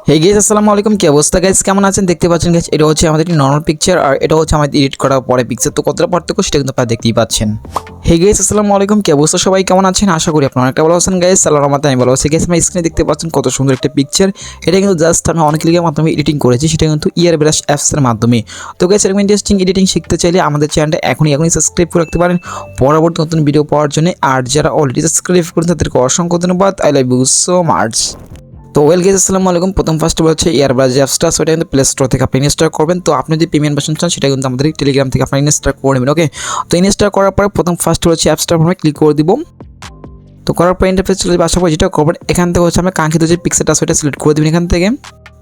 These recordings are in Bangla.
হে গাইস আসসালামু আলাইকুম, কি অবস্থা গাইস, কেমন আছেন? দেখতে পাচ্ছেন গাইস, এটা হচ্ছে আমাদের নরমাল পিকচার আর এটা হচ্ছে আমাদের এডিট করার পরে পিকচার। তো কতটা পার্থক্য সেটা কিন্তু আপনারা দেখতেই পাচ্ছেন। হে গাইস আসসালামু আলাইকুম, কি অবস্থা, সবাই কেমন আছেন? আশা করি আপনারা অনেকটা ভালো আছেন গাইস। আল্লাহর রহমতে আমি ভালো আছি গাইস। আমার স্ক্রিনে দেখতে পাচ্ছেন কত সুন্দর একটা পিকচার। এটা কিন্তু জাস্ট আমি অনেক ক্লিকের মাধ্যমে এডিটিং করেছি, সেটা কিন্তু ইয়ারব্রাশ অ্যাপস এর মাধ্যমে। তো গাইস এরকম ইন্টারেস্টিং এডিটিং শিখতে চাইলে আমাদের চ্যানেলটা এখনই সাবস্ক্রাইব করে রাখতে পারেন পরবর্তী নতুন ভিডিও পাওয়ার জন্য। আর যারা অলরেডি সাবস্ক্রাইব করেন তাদেরকে অসংখ্য ধন্যবাদ। I love you so much. তো ওয়েল গাইস আসসালামু আলাইকুম। প্রথম ফার্স্ট হচ্ছে ইয়ারব্রাশ অ্যাপসটা, সেটা কিন্তু প্লে স্টোর থেকে আপনি ইনস্টল করবেন। তো আপনি যদি প্রিমিয়াম ভার্সন চান সেটা কিন্তু আমাদের টেলিগ্রাম থেকে আপনি ইনস্টল করে নেবেন। ওকে, তো ইনস্টল করার পরে প্রথম ফার্স্ট হচ্ছে অ্যাপসটার উপরে ক্লিক করে দিব। তো করার পর ইন্টারফেস চলে আসার পর যেটা করবেন, এখান থেকে হচ্ছে আমরা কাঙ্ক্ষিত যে পিক্সেলটা সেটা সিলেক্ট করে দেবেন। এখান থেকে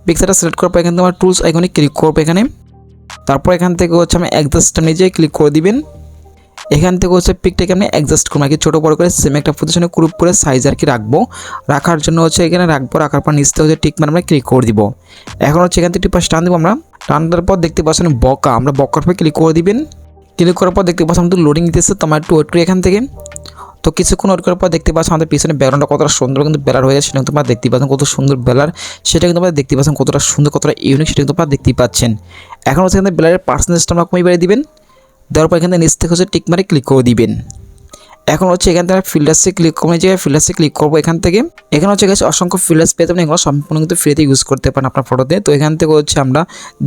পিক্সেলটা সিলেক্ট করার পর এখান থেকে আমার টুলস আইকনে ক্লিক করবো এখানে। তারপর এখান থেকে হচ্ছে আমি অ্যাডজাস্ট নিজে ক্লিক করে দিবেন। এখান থেকে হচ্ছে পিকটাকে আমি অ্যাডজাস্ট করবো, আর কি ছোটো বড় করে সেম একটা পজিশনে গ্রুপ করে সাইজ আর কি রাখবো। রাখার জন্য হচ্ছে এখানে রাখবো, রাখার পর নিচতে হচ্ছে টিক মানে আমরা ক্লিক করে দিব। এখন হচ্ছে এখান থেকে একটু পাশে টান দেবো আমরা। টান দেওয়ার পর দেখতে পাচ্ছেন বকা, আমরা বকার পর ক্লিক করে দিবেন। ক্লিক করার পর দেখতে পাচ্ছেন আমাদের লোডিং দিতেছে, তো আমার একটু ওয়েট করি এখান থেকে। তো কিছুক্ষণ ওয়েট করার পর দেখতে পাচ্ছেন আমাদের পিছনে ব্যাকগ্রাউন্ডটা কতটা সুন্দর কিন্তু ব্লার হয়ে যাচ্ছে, সেটা কিন্তু আপনারা দেখতে পাচ্ছেন কত সুন্দর ব্লার, সেটা কিন্তু আপনারা দেখতে পাচ্ছেন কতটা সুন্দর কতটা ইউনিক, সেটা কিন্তু আপনারা দেখতেই পাচ্ছেন। এখন হচ্ছে এখানে ব্লারের পার্সেন্টেজটা আমরা কমিয়ে বাড়িয়ে দিবেন। দেওয়ার পর এখানে নিচ থেকে হচ্ছে টিক মারে ক্লিক করে দিবেন। এখন হচ্ছে এখান থেকে ফিল্টার্সে ক্লিক করে জায়গায় ফিল্টার্সে ক্লিক করবো এখান থেকে। এখানে হচ্ছে গেছে অসংখ্য ফিল্টার্স পেয়ে যাবেন, এগুলো সম্পূর্ণ কিন্তু ফ্রিতে ইউজ করতে পারেন আপনার ফটোতে। তো এখান থেকে হচ্ছে আমরা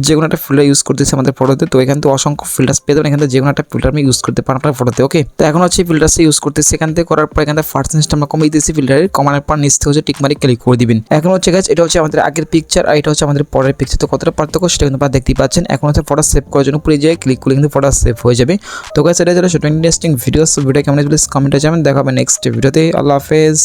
যে কোনো একটা ফিল্টার ইউজ করতেছি আমাদের ফটোতে। তো এখান থেকে অসংখ্য ফিল্টার্স পেয়ে যাবেন, এখান থেকে যে কোনো একটা ফিল্টার আমি ইউজ করতে পারেন আপনার ফটোতে। ওকে, তো এখন হচ্ছে ফিল্টার্সে ইউজ করতেছি। এখান থেকে করার পর এখান থেকে পার্সেন্টেজটা আমরা কমিয়ে দিয়েছি ফিল্টারের, কমানোর পর নিচ থেকে হচ্ছে টিক মারি ক্লিক করে দিবেন। এখন হচ্ছে গেছে এটা হচ্ছে আমাদের আগের পিকচার আর এটা হচ্ছে আমাদের পরের পিকচার। তো কতটা পার্থক্য সেটা কিন্তু আপনারা দেখতেই পাচ্ছেন। এখন হচ্ছে ফটো সেভ করার জন্য পুরো জায়গায় ক্লিক করলে কিন্তু ফটো সেভ হয়ে যাবে। তো গাইস এটা যারা ছোট ইন্টারেস্টিং ভিডিও কেমন প্লিজ কমেন্টে যাবেন। দেখা হবে নেক্সট ভিডিওতে। আল্লাহ হাফেজ।